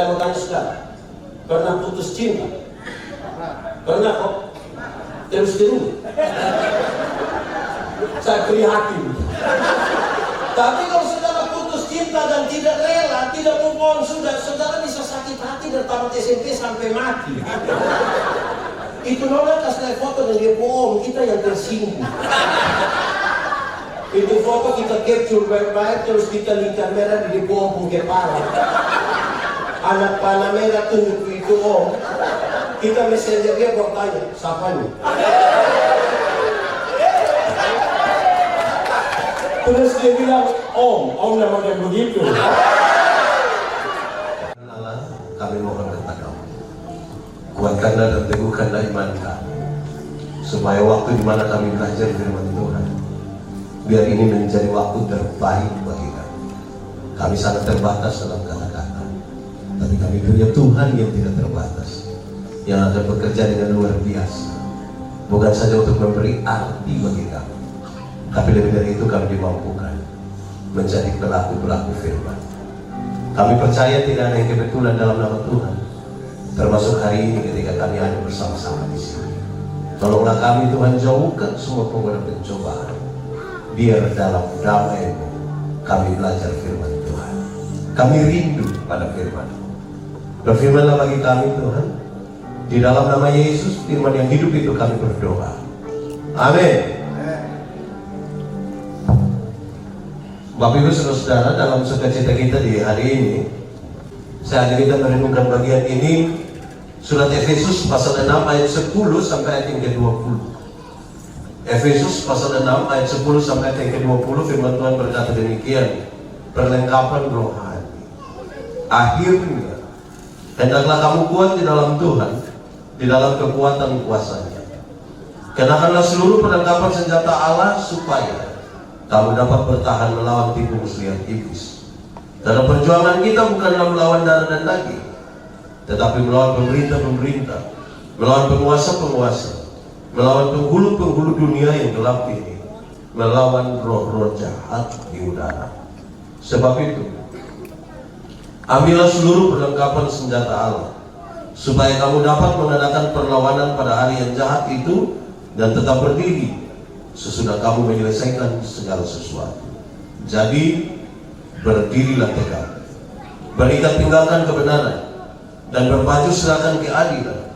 Saya mau tanya saudara, pernah putus cinta? Pernah kok? Terus saya prihatin. Tapi kalau saudara putus cinta dan tidak rela, tidak move on, saudara bisa sakit hati dari tamat SMP sampai mati. Itu nona kasih foto dan dia bohong, kita yang tersinggung. Itu foto kita capture baik-baik, terus kita lihat kamera di bohong kepala. Anak panah merah tunjuk itu om. Kita messenger dia bertanya, siapa nih? Terus dia bilang, om namanya begitu. Allah, kami mohon kepadamu, kuatkanlah dan teguhkanlah iman kami, supaya waktu di mana kami belajar firman Tuhan, biar ini menjadi waktu terbaik bagi kami. Kami sangat terbatas dalam kata-kata, tapi kami punya Tuhan yang tidak terbatas, yang akan bekerja dengan luar biasa, bukan saja untuk memberi arti bagi kami, tapi lebih dari itu kami dimampukan menjadi pelaku-pelaku firman. Kami percaya tidak ada yang kebetulan dalam nama Tuhan, termasuk hari ini ketika kami ada bersama-sama di sini. Tolonglah kami Tuhan, jauhkan semua pengguna pencobaan, biar dalam damai-Mu kami belajar firman Tuhan. Kami rindu pada firman. Berfirmanlah bagi kami Tuhan, di dalam nama Yesus, firman yang hidup itu kami berdoa. Amin. Bapak Ibu Saudara, dalam sukacita kita di hari ini, saat kita merenungkan bagian ini, surat Efesus pasal 6 ayat 10 sampai ayat yang ke-20. Efesus pasal 6 ayat 10 sampai ayat yang ke-20, firman Tuhan berkata demikian, perlengkapan rohani. Akhirnya, hendaklah kamu kuat di dalam Tuhan, di dalam kekuatan kuasa-Nya. Kenakanlah seluruh perlengkapan senjata Allah supaya kamu dapat bertahan melawan tipu muslihat iblis. Karena perjuangan kita bukanlah melawan darah dan daging, tetapi melawan pemerintah-pemerintah, melawan penguasa-penguasa, melawan penghulu-penghulu dunia yang gelap ini, melawan roh-roh jahat di udara. Sebab itu, ambillah seluruh perlengkapan senjata Allah, supaya kamu dapat mengadakan perlawanan pada hari yang jahat itu dan tetap berdiri sesudah kamu menyelesaikan segala sesuatu. Jadi berdirilah tegak, berikat pinggangkan kebenaran, dan berbaju serahkan keadilan.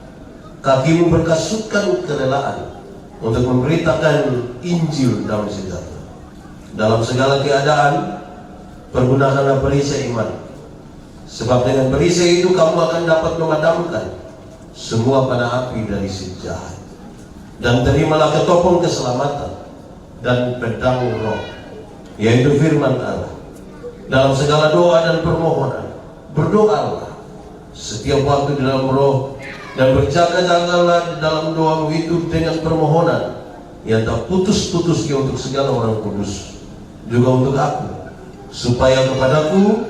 Kakimu berkasutkan kerelaan untuk memberitakan Injil damai sejahtera. Dalam segala keadaan, pergunakanlah perisai iman, sebab dengan perisai itu kamu akan dapat memadamkan semua panah api dari si jahat. Dan terimalah ketopong keselamatan dan pedang roh, yaitu firman Allah. Dalam segala doa dan permohonan, berdoalah setiap waktu di dalam roh, dan berjaga-jagalah di dalam doamu itu dengan permohonan yang tak putus-putusnya untuk segala orang kudus, juga untuk aku, supaya kepadaku,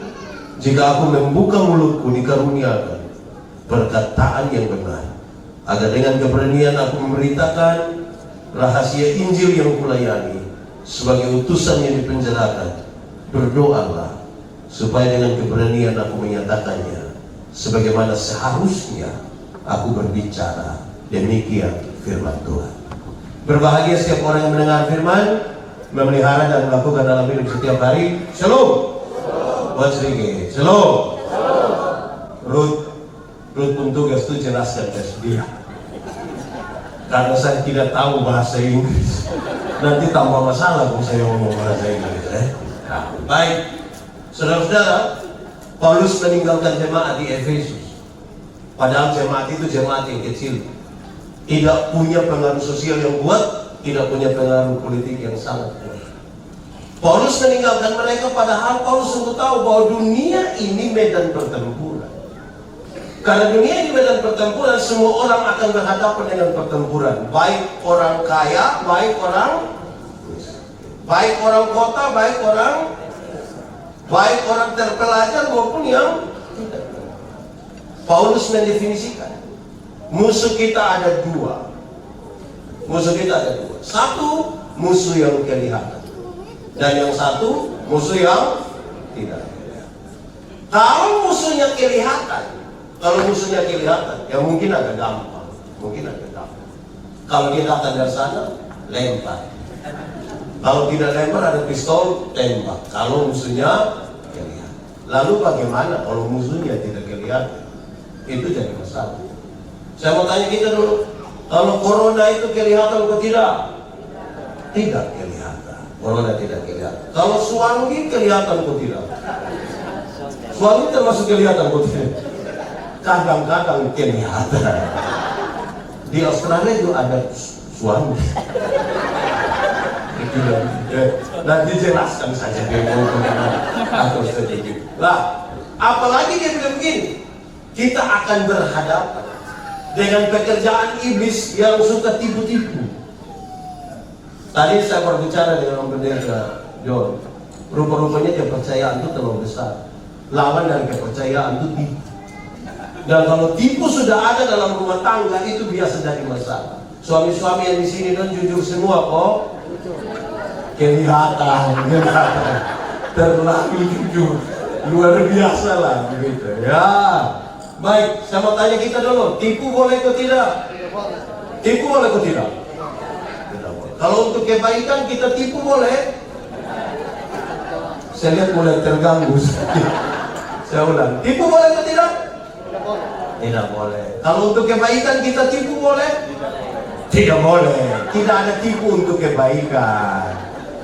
jika aku membuka mulutku, dikaruniakan perkataan yang benar, agar dengan keberanian aku memberitakan rahasia Injil yang kulayani sebagai utusan yang dipenjarakan. Berdoalah supaya dengan keberanian aku menyatakannya sebagaimana seharusnya aku berbicara. Demikian firman Tuhan. Berbahagia setiap orang yang mendengar firman, memelihara dan melakukan dalam hidup setiap hari. Shalom. Buat sedikit. Shalom. Ruth pun tugas itu jelaskan ke dia, karena saya tidak tahu bahasa Inggris. Nanti tambah masalah kalau saya ngomong bahasa Inggris. Baik, saudara-saudara, Paulus meninggalkan jemaat di Efesus. Padahal jemaat itu jemaat yang kecil, tidak punya pengaruh sosial yang kuat, tidak punya pengaruh politik yang sangat kuat. Paulus meninggalkan mereka, padahal Paulus sungguh tahu bahwa dunia ini medan pertempuran. Karena dunia ini medan pertempuran, semua orang akan berhadapan dengan pertempuran. Baik orang kaya, baik orang kota, baik orang terpelajar maupun yang tidak. Paulus mendefinisikan, musuh kita ada dua. Satu, musuh yang kelihatan, dan yang satu, musuh yang tidak kelihatan. Kalau musuhnya kelihatan, ya mungkin agak gampang. Kalau dia datang dari sana, lempar. Kalau tidak lempar, ada pistol, tembak. Kalau musuhnya kelihatan. Lalu bagaimana kalau musuhnya tidak kelihatan? Itu jadi masalah. Saya mau tanya kita dulu, kalau corona itu kelihatan atau tidak? Tidak kelihatan. Corona tidak kelihatan. Kalau suami kelihatan atau tidak? Suami termasuk kelihatan atau tidak? Kadang-kadang kelihatan. Di Australia juga ada suami. Nanti jelaskan saja dia mau atau sedikit. Lah, apalagi dia bilang begini, kita akan berhadapan dengan pekerjaan iblis yang suka tipu-tipu. Tadi saya berbicara dengan pendeta John, rupa-rupanya kepercayaan itu terlalu besar. Lawan dari kepercayaan itu tipu. Dan kalau tipu sudah ada dalam rumah tangga, itu biasa jadi masalah. Suami-suami yang di sini dan jujur semua kok. Kelihatan. Terlalu jujur. Luar biasa lah begitu. Ya. Baik, saya mau tanya kita dulu, tipu boleh atau tidak? Tipu boleh atau tidak? Tidak boleh. Kalau untuk kebaikan kita tipu boleh? Saya lihat mulai terganggu. Saya ulang, tipu boleh atau tidak? Tidak boleh. Kalau untuk kebaikan kita tipu boleh? Tidak boleh. Tidak ada tipu untuk kebaikan.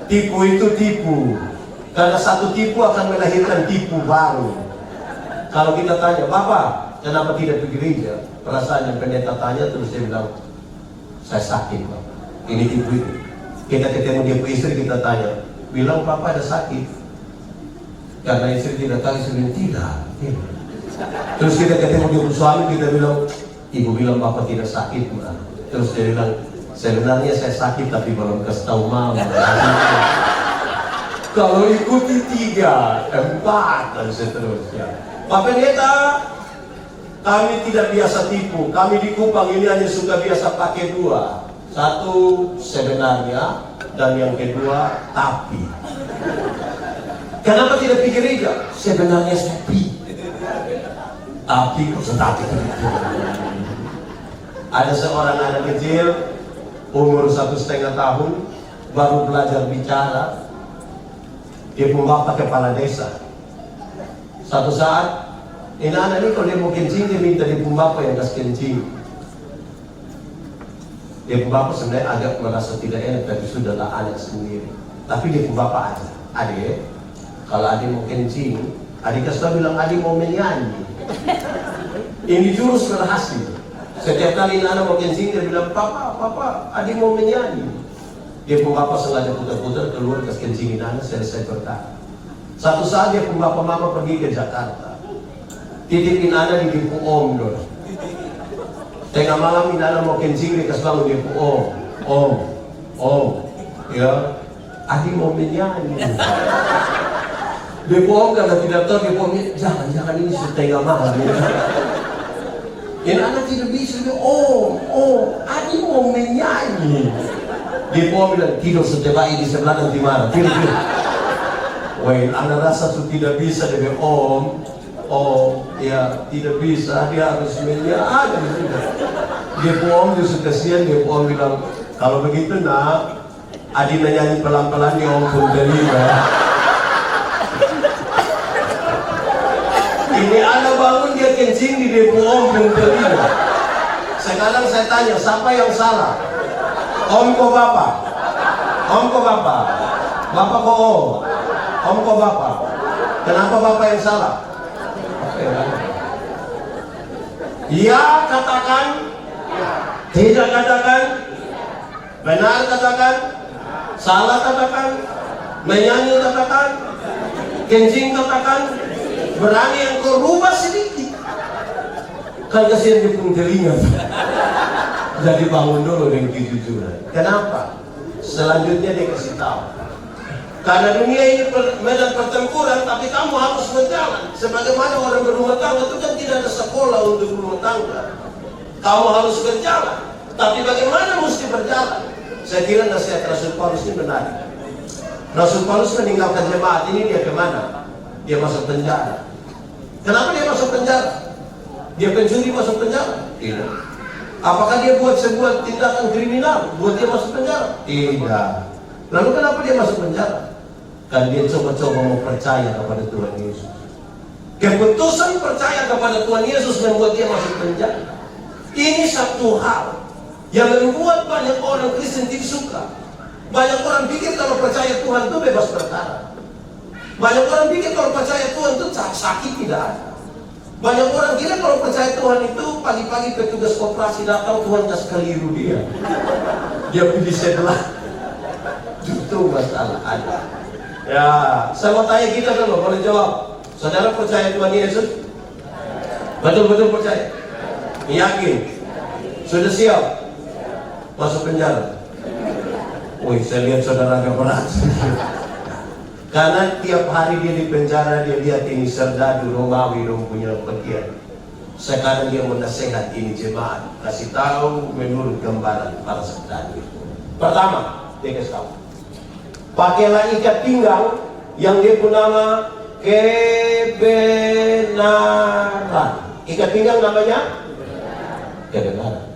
Tipu itu tipu. Karena satu tipu akan melahirkan tipu baru. Kalau kita tanya, Bapak, kenapa tidak pergi gereja? Perasaannya pendeta tanya, terus dia bilang, saya sakit, Pak. Ini tipu itu. Kita ketemu dia istri, kita tanya, bilang Papa ada sakit. Karena istri tidak tahu, istri bilang, tidak. Terus kita ketemu dia suami, kita bilang, ibu bilang Bapak tidak sakit, Mbak. Terus dia bilang, sebenarnya saya sakit tapi belum kasih tahu Mama. Kalau ikuti 3, 4 dan seterusnya. Pak Pendeta, kami tidak biasa tipu. Kami di Kupang ini hanya suka biasa pakai 2. Satu sebenarnya, dan yang kedua tapi. Kenapa tidak pergi gereja? Sebenarnya sepi. Tapi tapi. Ada seorang anak kecil umur 1,5 tahun baru belajar bicara. Dia pun bapak kepala desa. Satu saat ini anak ini kalau dia mau kencing, dia minta dia pun bapak yang kasih kencing. Dia pun bapak sebenarnya agak merasa tidak enak, tapi sudahlah anak sendiri. Tapi dia pun bapak aja, adik, kalau adik mau kencing, adik kasih bilang adik mau menyanyi. Ini jurus berhasil. Setiap kali anak mau kencing, dia bilang, Papa, adik mau menyanyi. Dia pun bapak sengaja putar-putar keluar ke kencingin anak, selesai berkata. Satu saat dia pun bapak mama pergi ke Jakarta. Titipin anak di Dipu Om dong. Tengah malam ini anak mau kencing, dia kasih bangun Dipu Om, ya, adik mau menyanyi. Dipu Om karena tidak tahu, Dipu Om, jangan ini setengah malam. Ini anak tidak bisa, dia adik mau menyanyi. Dia mau bilang, tidur setiap di sebelah nanti marah. Tidur. Wah, anak rasa itu tidak bisa. Dia bilang, ya tidak bisa, dia harus menyanyi. Dia Om justru kasihan, dia Om bilang, kalau begitu nak, adik menyanyi pelan-pelan, dia Om pun terima. Ini anak bangun dia kencing di Depo Om pun terima. Sekarang saya tanya, siapa yang salah? Om kok bapak? Om kok bapak? Bapak kok Om? Om kok bapak? Kenapa bapak yang salah? Ya katakan, tidak katakan, benar katakan, salah katakan, menyanyi katakan, kencing katakan, berani yang kau rubah sedikit. Kan kasihan dia pun telinga. Jadi bangun dulu dengan kejujuran. Kenapa? Selanjutnya dia kasih tahu. Karena dunia ini medan pertempuran, tapi kamu harus berjalan. Sebagaimana orang berumah tangga itu kan tidak ada sekolah untuk rumah tangga. Kamu harus berjalan. Tapi bagaimana mesti berjalan? Saya kira nasihat Rasul Paulus ini benar. Rasul Paulus meninggalkan jemaat ini, dia kemana? Dia masuk penjara. Kenapa dia masuk penjara? Dia pencuri masuk penjara? Tidak. Apakah dia buat sebuah tindakan kriminal buat dia masuk penjara? Tidak. Lalu kenapa dia masuk penjara? Kan dia coba-coba mau percaya kepada Tuhan Yesus. Keputusan percaya kepada Tuhan Yesus membuat dia masuk penjara. Ini satu hal yang membuat banyak orang Kristen tidak suka. Banyak orang pikir kalau percaya Tuhan itu bebas berkata. Banyak orang pikir kalau percaya Tuhan itu sakit tidak ada. Banyak orang kira kalau percaya Tuhan itu pagi-pagi petugas koperasi datang, Tuhan kasih keliru dia. Dia pilih sebelah. Justru masalah ada. Ya, saya mau tanya kita dulu, boleh jawab. Saudara percaya Tuhan Yesus? Betul-betul percaya? Yakin? Sudah siap? Masuk penjara? Wih, saya lihat saudara agak berat. Karena tiap hari dia di penjara, dia lihat ini serdadu Romawi dong punya bagian. Sekarang dia menasehat ini jemaat, kasih tahu menurut gambaran para serdadu. Pertama, dia kasih tahu, pakailah ikat pinggang yang dia pun nama kebenaran. Ikat pinggang namanya kebenaran.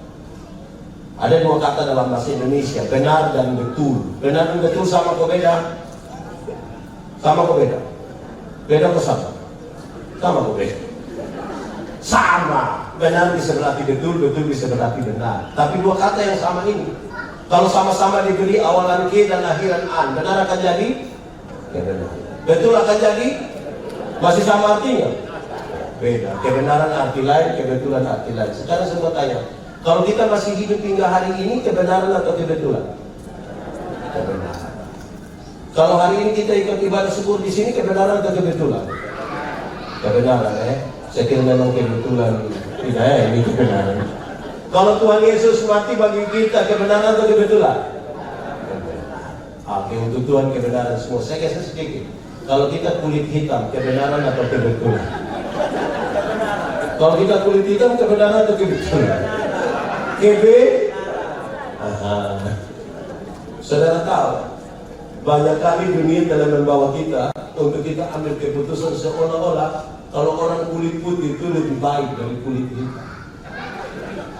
Ada dua kata dalam bahasa Indonesia, benar dan betul. Benar dan betul sama kok beda? Sama kok beda? Beda kok sama? Sama kok beda? Sama. Benar bisa berarti betul, betul bisa berarti benar. Tapi dua kata yang sama ini, kalau sama-sama diberi awalan K dan akhiran an, benar akan jadi? Kebenaran. Betul akan jadi? Masih sama artinya? Beda. Kebenaran arti lain, kebetulan arti lain. Sekarang saya mau tanya, kalau kita masih hidup hingga hari ini, kebenaran atau kebetulan? Kebenaran. Kalau hari ini kita ikut ibadah syukur di sini, kebenaran atau kebetulan? Kebenaran, Saya kira memang kebetulan. Tidak, ini kebenaran. Kalau Tuhan Yesus mati bagi kita, kebenaran atau kebetulan? Oke, untuk Tuhan kebenaran semua. Saya kasih sedikit. Kalau kita kulit hitam, kebenaran atau kebetulan? Kalau kita kulit hitam, kebenaran atau kebetulan? Saudara tahu, banyak kali dunia dalam membawa kita untuk kita ambil keputusan seolah-olah kalau orang kulit putih itu lebih baik dari kulit hitam.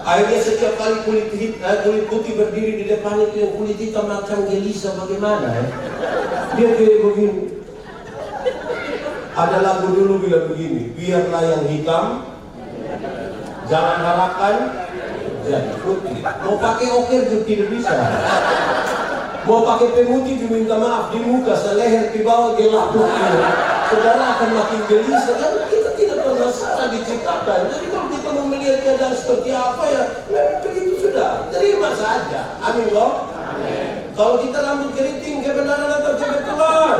Akhirnya setiap kali kulit putih berdiri di depan itu, yang kulit hitam macam gelisah bagaimana dia kayak begini. Ada lagu dulu bilang begini, biarlah yang hitam jangan harapkan jadi putih. Mau pakai okir juga tidak bisa. Mau pakai pemutih diminta maaf di muka, seleher di bawah gelap putih. Saudara akan makin gelisah. Kan kita tidak pernah salah diciptakan. Jadi kalau kita mau melihat keadaan seperti apa ya, begitu sudah. Terima saja. Amin loh. Amin. Kalau kita rambut keriting, kebenaran atau kebetulan?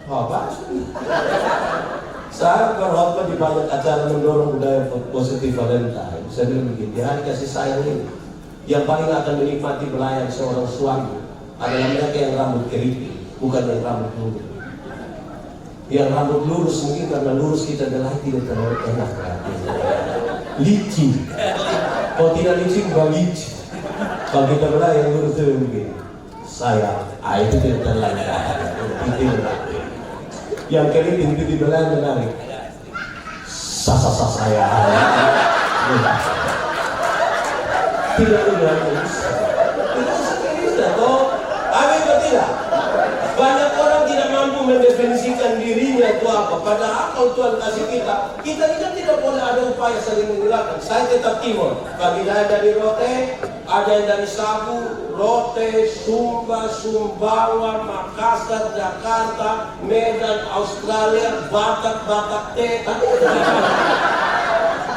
Apa? Saya berkhotbah di banyak acara mendorong budaya positif Valentine. Saya bilang begini, di hari kasih sayang ini, yang paling akan menikmati melayani seorang suami adalah mereka yang rambut keriting, bukan yang rambut lurus. Yang rambut lurus mungkin karena lurus kita adalah tidak terlalu enak. Licin. Kalau tidak licin, bukan licin. Kalau kita belah yang lurus itu begini, sayang, itu tidak terlalu enak. Yang keriting itu dibelah menarik. Sasa saya. Tidak bisa. Amin atau tidak? Banyak orang tidak mampu mendefinisikan dirinya itu apa. Padahal kalau Tuhan kasih kita ini tidak boleh ada upaya saling menghilangkan. Saya tetap timur. Bagi saya dari Rote, ada yang dari Sabu, Rote, Sumba, Sumbawa, Makassar, Jakarta, Medan, Australia, Batak, tapi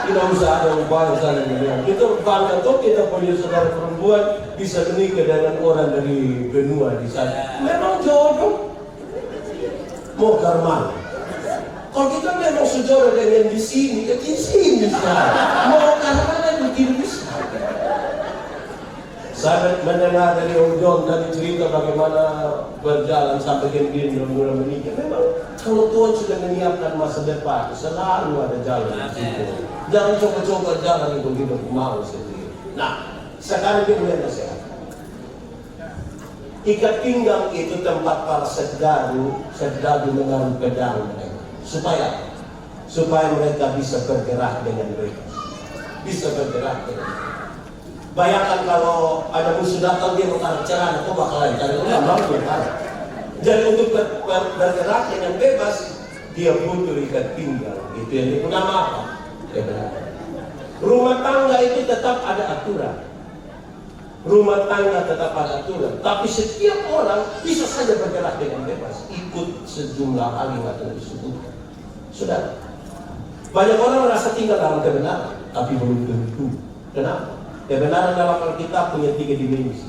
tidak usah ada upaya saling menghilangkan. Kita bangga tuh kita punya saudara perempuan bisa menikah dengan orang dari benua di sana. Memang jodoh. Mau karman. Kalau kita memang sejodoh dengan di sini, ya di sini mau karman itu bisa. Saya mendengar dari Om John tadi cerita bagaimana berjalan sampai kemudian mulai menikah. Memang kalau Tuhan sudah menyiapkan masa depan, selalu ada jalan di situ. Jangan coba-coba jalan itu hidup mau sendiri. Nah, sekarang dia mulai nasihat. Ikat pinggang itu tempat para serdadu menaruh pedang mereka. Supaya mereka bisa bergerak dengan bebas. Bisa bergerak dengan bebas. Bayangkan kalau ada musuh datang dia mengkarak celana, kok bakalan cari orang mampu kan? Jadi untuk bergerak dengan bebas, dia butuh ikat pinggang. Itu yang itu nama apa? Rumah tangga itu tetap ada aturan. Rumah tangga tetap ada aturan. Tapi setiap orang bisa saja bergerak dengan bebas, ikut sejumlah hal yang akan disebutkan. Sudah. Banyak orang merasa tinggal dalam kebenaran, tapi belum tentu. Kenapa? Kebenaran dalam Alkitab punya 3 dimensi.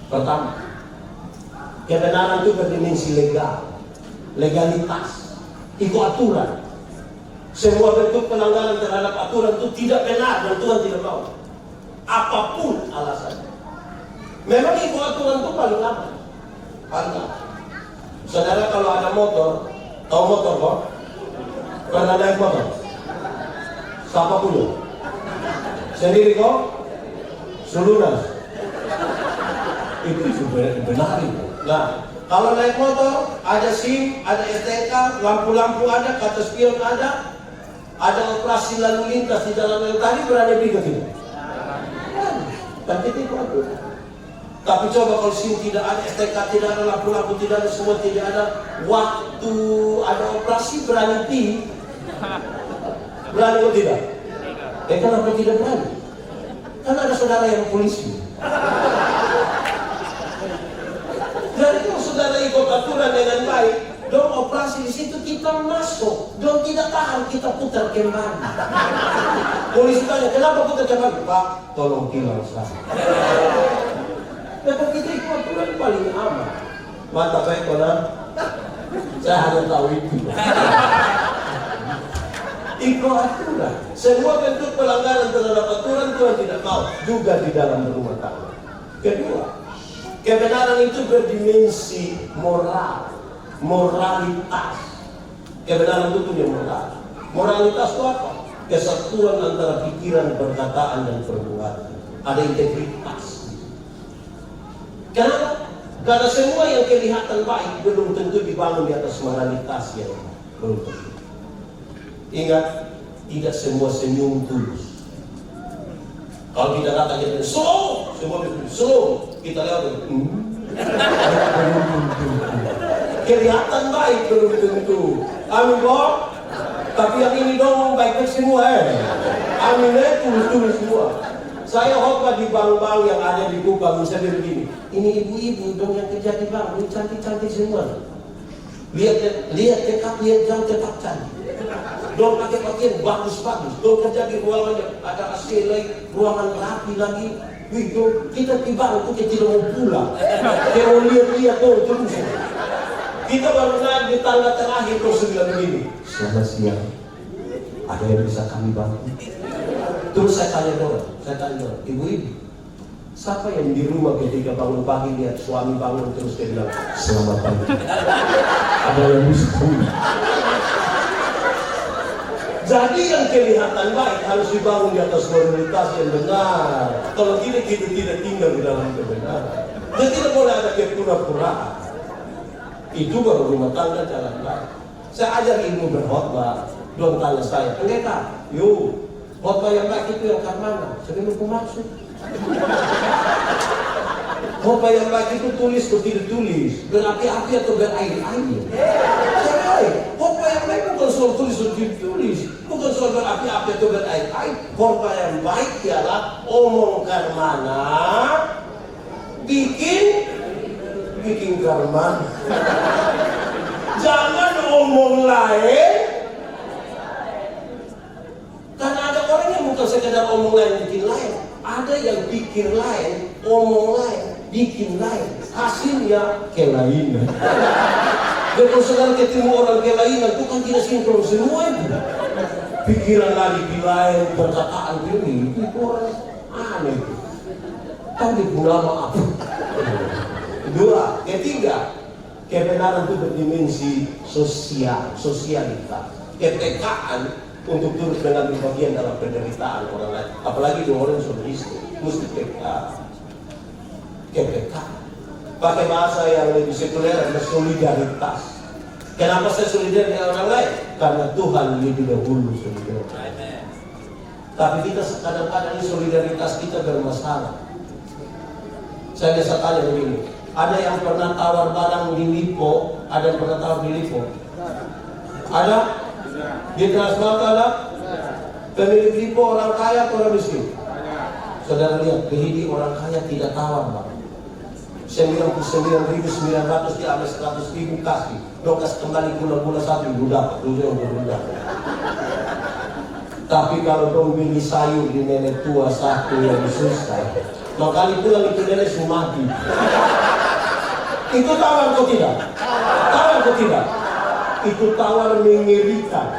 Pertama, kebenaran itu berdimensi legal, legalitas, ikut aturan. Semua bentuk pelanggaran terhadap aturan itu tidak benar dan Tuhan tidak mau. Apapun alasannya. Memang ikut aturan itu paling aman. Paling aman. Saudara kalau ada motor, tahu motor kok? Pernah naik motor? Siapa punya? Sendiri kok? Selunas. Itu sebenarnya benar itu. Nah, kalau naik motor, ada SIM, ada STNK, lampu-lampu ada, kata spion ada operasi lalu lintas di jalan yang tadi berani berikut ini. Tapi itu aturan. Tapi coba kalau SIM tidak ada, STNK tidak ada, lampu-lampu tidak ada, semua tidak ada, waktu ada operasi berani tinggi. Berani atau tidak? Kenapa tidak berani? Kan ada saudara yang polisi. Jadi kalau saudara ikut aturan dengan baik, dong operasi di situ kita masuk, dong tidak tahan kita putar kembali. Polisi tanya, kenapa putar kembali? Pak, tolong tilang saya. Tapi kita ikut aturan paling aman. Mantap baik konan. Saya hanya tahu itu. Ikut aturan. Semua bentuk pelanggaran terhadap aturan Tuhan tidak mau, juga di dalam rumah tangga. Kedua, kebenaran itu berdimensi moral, moralitas. Kebenaran itu punya moral. Moralitas itu apa? Kesatuan antara pikiran, perkataan, dan perbuatan. Ada integritas. Kenapa? Karena semua yang kelihatan baik belum tentu dibangun di atas moralitas yang belum tentu. Ingat, tidak semua senyum tulus. Kalau kita katakan slow, semua slow, kita lihat kelihatan baik belum tentu. Amin kok. Tapi yang ini dong baik-baik semua Amin tulus-tulus semua. Saya khotbah di bank-bank yang ada di Kupang, saya bilang begini, ini ibu-ibu dong yang kerja di bank, ini cantik-cantik semua. Lihat dekat, lihat jauh tetap cantik. Dong pakai pakaian bagus-bagus, dong kerja di ruangan ada AC lagi, ruangan rapi lagi. Wih, dong kita di bank itu kita tidak mau pulang. Kita mau lihat-lihat dong terus. Kita baru naik di tangga terakhir terus bilang begini, selamat siang, ada yang bisa kami bantu? Terus saya tanya dong, ibu-ibu, siapa yang di rumah ketika bangun pagi lihat suami bangun terus dia bilang selamat pagi? Ada yang bisa kami? Jadi yang kelihatan baik harus dibangun di atas moralitas yang benar. Kalau tidak kita tidak tinggal di dalam kebenaran. Dan tidak boleh ada kepura-puraan. Itu baru rumah tangga jalan baik. Saya ajar ilmu berkhotbah. Dong tanya saya, pendeta, yuk khotbah yang baik itu yang mana? Saya bilang maksud. Khotbah yang baik itu tulis atau tidak tulis, berapi-api atau berair-air. Khotbah yang baik bukan soal tulis atau tidak tulis, bukan soal berapi-api atau berair-air. Khotbah yang baik ialah omongkan mana, bikin karman. Jangan omong lain. Karena ada orang yang bukan sekedar omong lain bikin lain, ada yang pikir lain, omong lain, bikin lain, hasilnya kelainan. Dan kalau sekarang ketemu orang kelainan itu kan tidak sinkron semua itu. Pikiran lagi di lain, perkataan ini, itu orang aneh itu. Tapi guna apa? Dua, ketiga, kebenaran itu berdimensi sosialitas, kepekaan untuk turut mengambil bagian dalam penderitaan orang lain. Apalagi dua orang yang sudah istri, mesti kepekaan. Pakai bahasa yang lebih sekuler adalah solidaritas. Kenapa saya solidar dengan orang lain? Karena Tuhan lebih dahulu solidar. Tapi kita kadang-kadang solidaritas kita bermasalah. Saya biasa tanya begini, ada yang pernah tawar barang di Lipo? Ada yang pernah tawar di Lipo? Ada? Di Transmart ada? Pemilik Lipo orang kaya atau orang miskin? Saudara lihat, Gehidi orang kaya tidak tawar bang. 99.900 diambil 100.000 kasih. Dokas kembali gula-gula satu budak, budak. Tapi kalau dong beli sayur di nenek tua satu yang susah, makali pulang itu nenek sumati. Itu tawar atau tidak? Tawar atau tidak? Itu tawar mengerikan.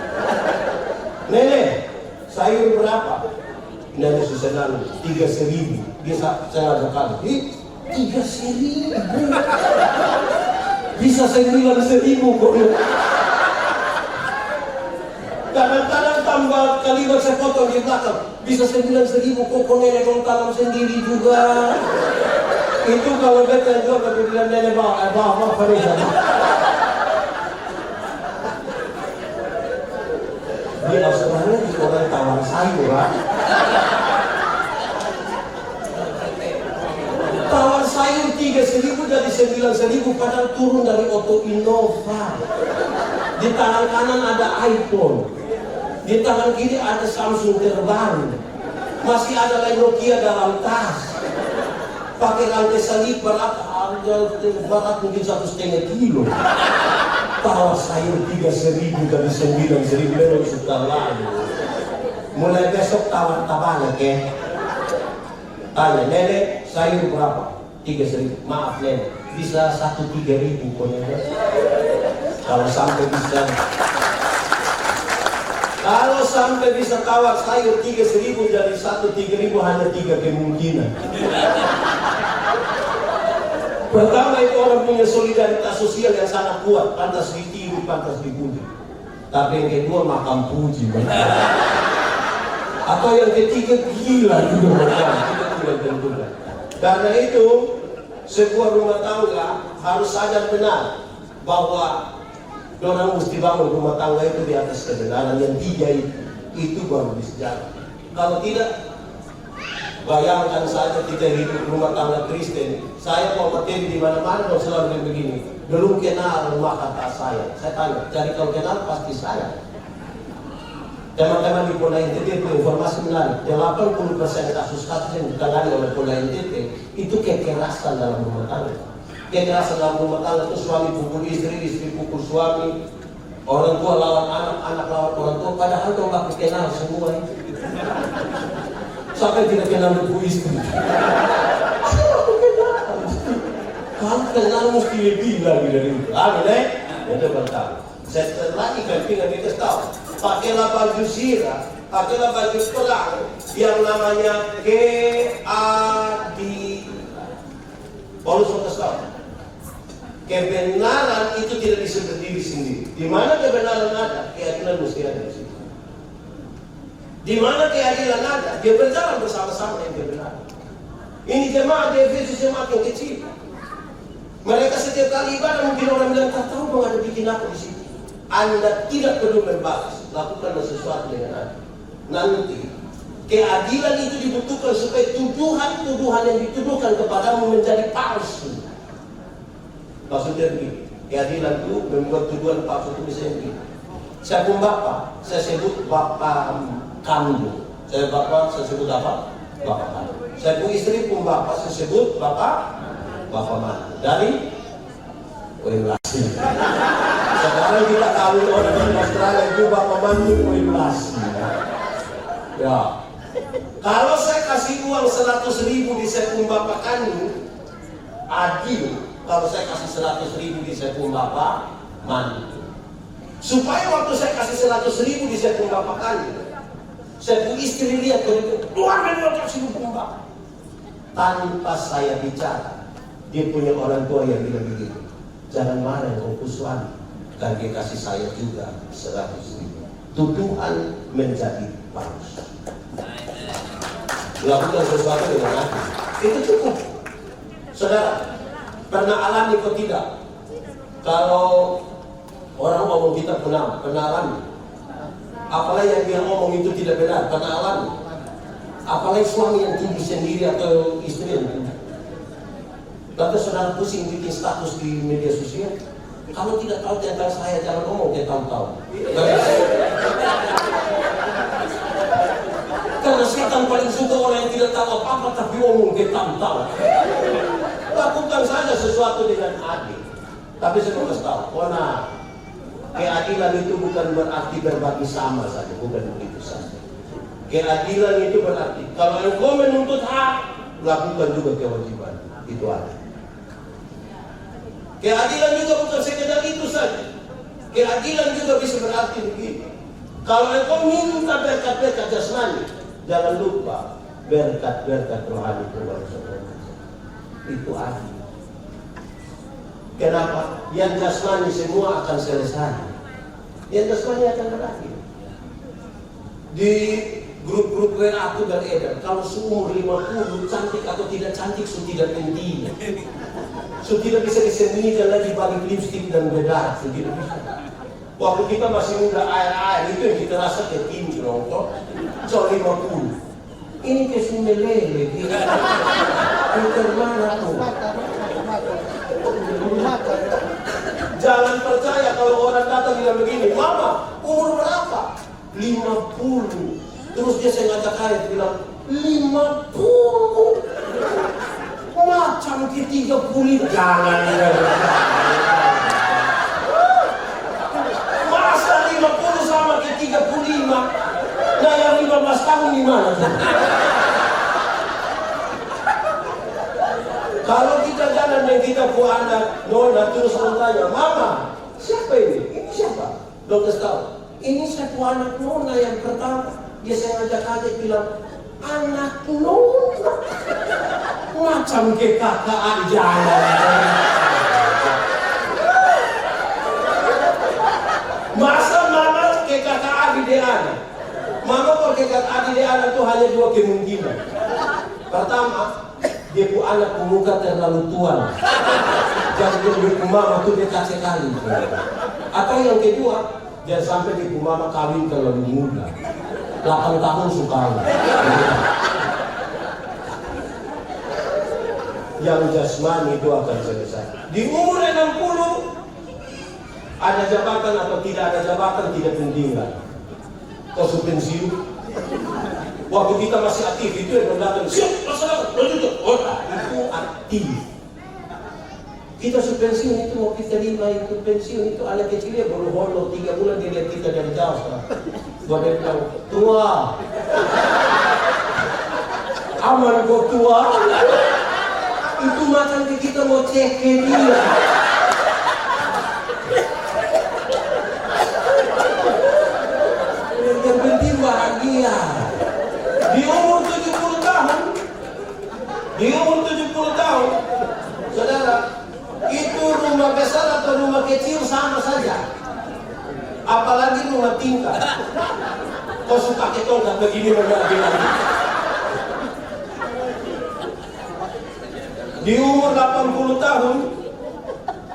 Nenek, sayur berapa? Nenek susah 3.000. Dia saya ajak kali. 3.000. Bisa 9.000 kok. Kadang-kadang tambah kalimat saya potong di belakang. Bisa 9.000 kok nenek dong tanam sendiri juga. Itu kalau beta jual tapi bilang nenek bawa Farida. Di Australia di orang tawar sayur lah. Tawar sayur 3.000 jadi 9.000 padahal turun dari Auto Innova. Di tangan kanan ada iPhone, di tangan kiri ada Samsung terbaru, masih ada lagi Nokia dalam tas. Pakai rantai salib berat mungkin 1,5 kilo. Tawar sayur 3.000 dari 9.000 memang sudah lalu. Mulai besok tawar tabana ke. Tanya nenek sayur berapa? 3.000. Maaf nenek, bisa 1.300 pokoknya. Kalau sampai bisa tawar sayur 3.000 dari 1.300 hanya 3 kemungkinan. Pertama itu orang punya solidaritas sosial yang sangat kuat, pantas ditiru, pantas dipuji. Tapi yang kedua makam puji. Atau yang ketiga gila juga macam tidak tentukan. Karena itu sebuah rumah tangga harus sadar benar bahwa orang mesti bangun rumah tangga itu di atas kebenaran yang tiga itu baru bisa jalan. Kalau tidak, bayangkan saja kita hidup rumah tangga Kristen. Saya mau materi di mana-mana kalau selalu begini. Belum kenal rumah kata saya. Saya tanya, jadi kalau kenal pasti saya. Teman-teman di Polda NTT itu informasi menarik. 80% kasus-kasus yang ditangani oleh Polda NTT itu kekerasan dalam rumah tangga. Kekerasan dalam rumah tangga itu suami pukul istri, istri pukul suami, orang tua lawan anak, anak lawan orang tua. Padahal kau nggak kenal semua itu. Sampai tidak kenal ibu istri. Kalau kenal mesti lebih lagi dari itu. Amin itu pertama. Setelah lagi kan tinggal kita tahu. Pakailah baju zirah, pakailah baju perang yang namanya keadilan. Paulus berkata, kebenaran itu tidak bisa berdiri sendiri. Di mana kebenaran ada, keadilan mesti ada di situ. Di mana keadilan ada, dia berjalan bersama-sama dengan kebenaran. Ini jemaat di Efesus jemaat yang kecil. Mereka setiap kali ibadah mungkin orang bilang tak tahu bang ada bikin apa di situ. Anda tidak perlu membalas, lakukanlah sesuatu dengan Anda. Nanti keadilan itu dibutuhkan supaya tuduhan-tuduhan yang dituduhkan kepadamu menjadi palsu. Maksudnya begini, keadilan itu membuat tuduhan palsu itu bisa begini. Saya pun bapak, saya sebut bapak kandung. Saya sebut apa? Bapak kandung. Saya pun istri pun bapak, saya sebut bapak mantu. Dari relasi. Sekarang kita kawin orang di Australia itu bapak mantu relasi. Ya. Kalau saya kasih uang 100.000 di sepung bapak kandung, adil. Kalau saya kasih 100.000 di sepung bapak mantu. Supaya waktu saya kasih 100.000 di sepung bapak kandung, sepung istri lihat kalau keluar dari otak si bapak. Tanpa saya bicara, dia punya orang tua yang bilang begini, jangan marah kau suami. Dan dia kasih saya juga 100.000. Tuduhan menjadi palsu. Lakukan sesuatu dengan hati. Itu cukup. Saudara, Pernah alami kok tidak? Kalau orang ngomong kita pernah alami. Apalagi yang dia ngomong itu tidak benar, pernah alami. Apalagi suami yang tinggi sendiri atau istri yang tinggi. Lalu saudara pusing bikin status di media sosial. Kalau tidak tahu tentang saya, jangan ngomong dia tahu-tahu. Karena setan paling suka orang yang tidak tahu apa-apa tapi ngomong dia tahu-tahu. Lakukan saja sesuatu dengan adil. Tapi saya mau kasih tahu, keadilan itu bukan berarti berbagi sama saja, bukan begitu saja. Keadilan itu berarti kalau engkau menuntut hak, lakukan juga kewajiban. Itu ada. Keadilan juga bukan sekedar itu saja. Keadilan juga bisa berarti begini. Kalau engkau minta berkat-berkat jasmani, jangan lupa berkat-berkat rohani keluar saudara. Itu adil. Kenapa? Yang jasmani semua akan selesai. Yang jasmani akan berakhir. Di grup-grup WA aku beredar, kalau seumur 50 cantik atau tidak cantik sudah tidak penting. Sudah tidak bisa disembunyikan lagi balik lipstik dan bedak, sudah tidak bisa. Waktu kita masih muda air-air itu yang kita rasa ketinggi nongkrong. So 50. Ini kesumelele kita. Pinter mana tuh? Jangan percaya kalau orang datang bilang begini, Mama, umur berapa? 50. Terus dia sengaja karet bilang 50. Macam ke 30. Jangan. Masa 50 sama ke 35? Nah yang 15 tahun gimana? Kalau kita jalan dan kita buat anak nona terus orang tanya, Mama, siapa ini? Ini siapa? Dokter tahu. Ini saya buat anak nona yang pertama. Dia sengaja kaget bilang, anak nona. Macam ke kakak jalan. Masa mama ke kakak adik dia anak? Mama kalau ke kakak adik dia anak itu hanya dua kemungkinan. Pertama, dia pu anak muka terlalu tua. Jangan dia mama tuh dekat sekali. Atau yang kedua, jangan sampai dia mama kawin terlalu muda. 8 tahun suka. Yang jasmani itu akan selesai. Di umur 60 ada jabatan atau tidak ada jabatan tidak penting kan. Kau pensiun. Waktu kita masih aktif itu yang datang siap masalah lanjut itu aktif. Kita pensiun itu mau kita terima itu pensiun itu anak kecilnya baru holok 3 bulan dia lihat kita dari jauh sekarang. Dia bilang tua. Aman kok tua. Itu macam kita mau cek dia. Yang penting bahagia. Di umur 70 tahun, saudara, itu rumah besar atau rumah kecil sama saja. Apalagi rumah tingkat. Kau suka ketonggak begini lagi. Di umur 80 tahun,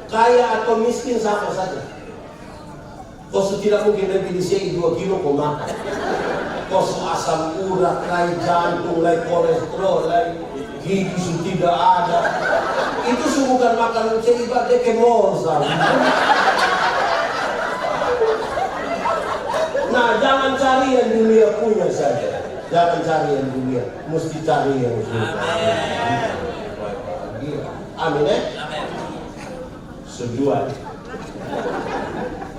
kaya atau miskin sama saja. Kau tidak mungkin lebih di 2 kilo kau makan. Kau asam urat, lai jantung, lai kolesterol, lai gigi tidak ada. Itu bukan makanan ibadah ke morsal. Nah, jangan cari yang dunia punya saja. Jangan cari yang dunia, mesti cari yang surga. Amin ya? Sejuan.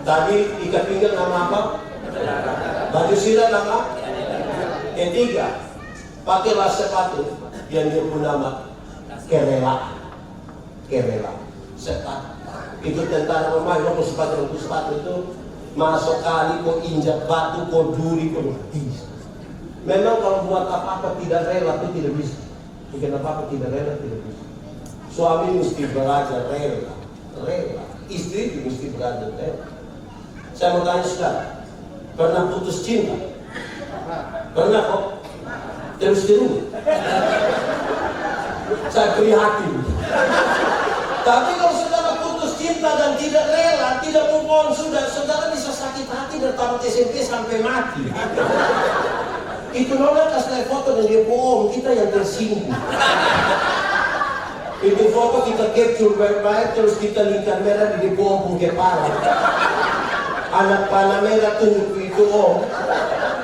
Tadi ikat pinggang nama apa? Baju sirah nama? Ketiga, pakailah sepatu yang dia pun nama kerela. Kerela, sepatu. Itu tentara Romawi, waktu sepatu itu masuk kali kau injak batu, kau duri, kau bisa. Memang kalau buat apa-apa tidak rela itu tidak bisa. Bikin apa-apa tidak rela tidak bisa. Suami mesti belajar rela. Istri mesti belajar rela. Saya mau tanya sekarang, pernah putus cinta? Pernah kok? Terus. Saya prihatin. Tapi kalau saudara putus cinta dan tidak rela, tidak move on, saudara bisa sakit hati dari tamat SMP sampai mati. Itu nona kasih foto dan dia bohong, kita yang tersinggung. Itu foto kita capture baik-baik, terus kita link kamera di bawah kepala. Anak panah merah tunjuk itu om.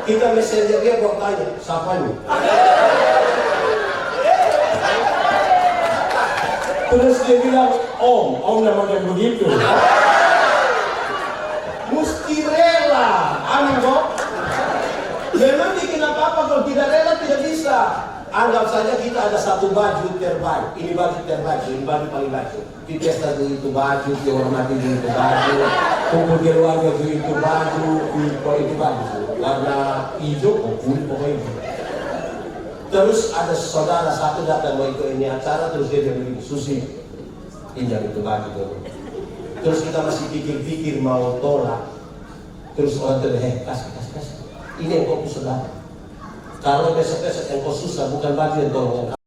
Kita messenger dia bertanya, siapa nih? Terus dia bilang, om namanya begitu. Mesti rela, amin kok. Memang bikin apa-apa, kalau tidak rela tidak bisa. Anggap saja kita ada satu baju terbaik. Ini baju terbaik, ini baju paling baik. Di pesta itu baju, di orang mati itu baju, kumpul di keluarga itu baju, itu baju. Warna hijau, kulit pokoknya. Terus ada saudara satu datang mau ikut ini acara, terus dia bilang, Susi, pinjam itu baju dulu. Terus kita masih pikir-pikir mau tolak. Terus orang itu, kasih. Ini yang kau saudara. Kalau besok-besok yang kau susah, bukan baju yang tolong.